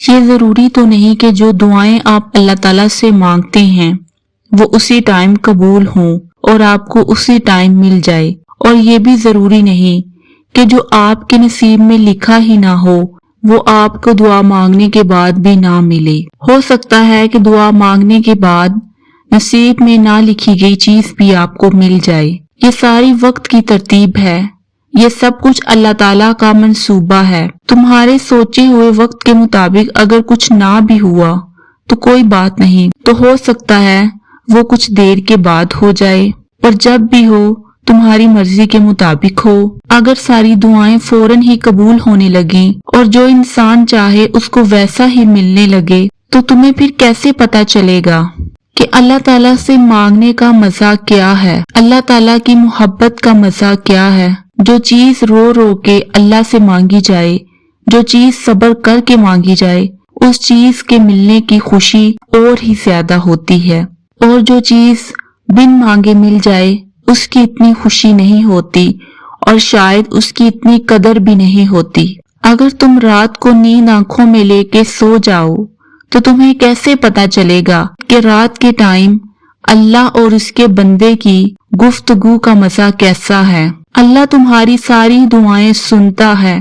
یہ ضروری تو نہیں کہ جو دعائیں آپ اللہ تعالیٰ سے مانگتے ہیں وہ اسی ٹائم قبول ہوں اور آپ کو اسی ٹائم مل جائے، اور یہ بھی ضروری نہیں کہ جو آپ کے نصیب میں لکھا ہی نہ ہو وہ آپ کو دعا مانگنے کے بعد بھی نہ ملے۔ ہو سکتا ہے کہ دعا مانگنے کے بعد نصیب میں نہ لکھی گئی چیز بھی آپ کو مل جائے۔ یہ ساری وقت کی ترتیب ہے، یہ سب کچھ اللہ تعالیٰ کا منصوبہ ہے۔ تمہارے سوچے ہوئے وقت کے مطابق اگر کچھ نہ بھی ہوا تو کوئی بات نہیں، تو ہو سکتا ہے وہ کچھ دیر کے بعد ہو جائے، اور جب بھی ہو تمہاری مرضی کے مطابق ہو۔ اگر ساری دعائیں فوراً ہی قبول ہونے لگیں اور جو انسان چاہے اس کو ویسا ہی ملنے لگے تو تمہیں پھر کیسے پتا چلے گا کہ اللہ تعالیٰ سے مانگنے کا مزہ کیا ہے، اللہ تعالیٰ کی محبت کا مزہ کیا ہے؟ جو چیز رو رو کے اللہ سے مانگی جائے، جو چیز صبر کر کے مانگی جائے، اس چیز کے ملنے کی خوشی اور ہی زیادہ ہوتی ہے، اور جو چیز بن مانگے مل جائے اس کی اتنی خوشی نہیں ہوتی اور شاید اس کی اتنی قدر بھی نہیں ہوتی۔ اگر تم رات کو نیند آنکھوں میں لے کے سو جاؤ تو تمہیں کیسے پتا چلے گا کہ رات کے ٹائم اللہ اور اس کے بندے کی گفتگو کا مزہ کیسا ہے؟ اللہ تمہاری ساری دعائیں سنتا ہے،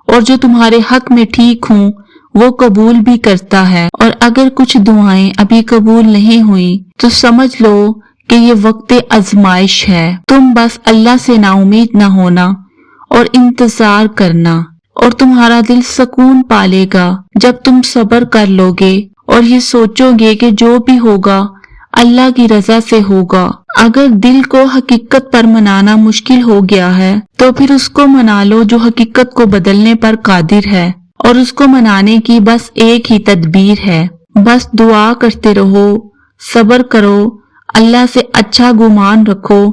اور جو تمہارے حق میں ٹھیک ہوں وہ قبول بھی کرتا ہے، اور اگر کچھ دعائیں ابھی قبول نہیں ہوئی تو سمجھ لو کہ یہ وقت آزمائش ہے۔ تم بس اللہ سے نا امید نہ ہونا اور انتظار کرنا، اور تمہارا دل سکون پالے گا جب تم صبر کر لوگے اور یہ سوچو گے کہ جو بھی ہوگا اللہ کی رضا سے ہوگا۔ اگر دل کو حقیقت پر منانا مشکل ہو گیا ہے تو پھر اس کو منا لو جو حقیقت کو بدلنے پر قادر ہے، اور اس کو منانے کی بس ایک ہی تدبیر ہے۔ بس دعا کرتے رہو، صبر کرو، اللہ سے اچھا گمان رکھو،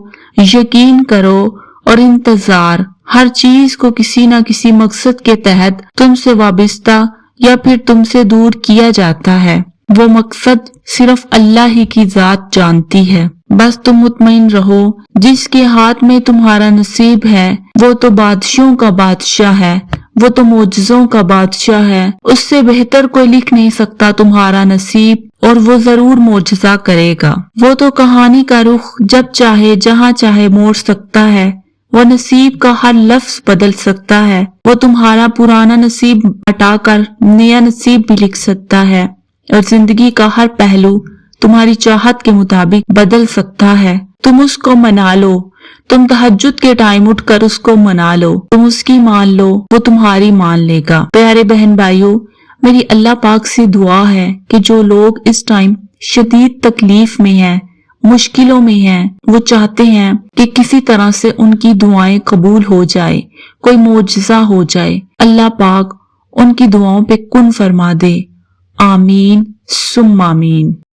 یقین کرو اور انتظار۔ ہر چیز کو کسی نہ کسی مقصد کے تحت تم سے وابستہ یا پھر تم سے دور کیا جاتا ہے، وہ مقصد صرف اللہ ہی کی ذات جانتی ہے۔ بس تم مطمئن رہو، جس کے ہاتھ میں تمہارا نصیب ہے وہ تو بادشاہوں کا بادشاہ ہے، وہ تو معجزوں کا بادشاہ ہے، اس سے بہتر کوئی لکھ نہیں سکتا تمہارا نصیب، اور وہ ضرور معجزہ کرے گا۔ وہ تو کہانی کا رخ جب چاہے جہاں چاہے موڑ سکتا ہے، وہ نصیب کا ہر لفظ بدل سکتا ہے، وہ تمہارا پرانا نصیب ہٹا کر نیا نصیب بھی لکھ سکتا ہے، اور زندگی کا ہر پہلو تمہاری چاہت کے مطابق بدل سکتا ہے۔ تم اس کو منا لو، تم تہجد کے ٹائم اٹھ کر اس کو منا لو، تم اس کی مان لو، وہ تمہاری مان لے گا۔ پیارے بہن بھائیوں، میری اللہ پاک سے دعا ہے کہ جو لوگ اس ٹائم شدید تکلیف میں ہیں، مشکلوں میں ہیں، وہ چاہتے ہیں کہ کسی طرح سے ان کی دعائیں قبول ہو جائے، کوئی معجزہ ہو جائے، اللہ پاک ان کی دعاؤں پہ کن فرما دے۔ آمین ثم آمین۔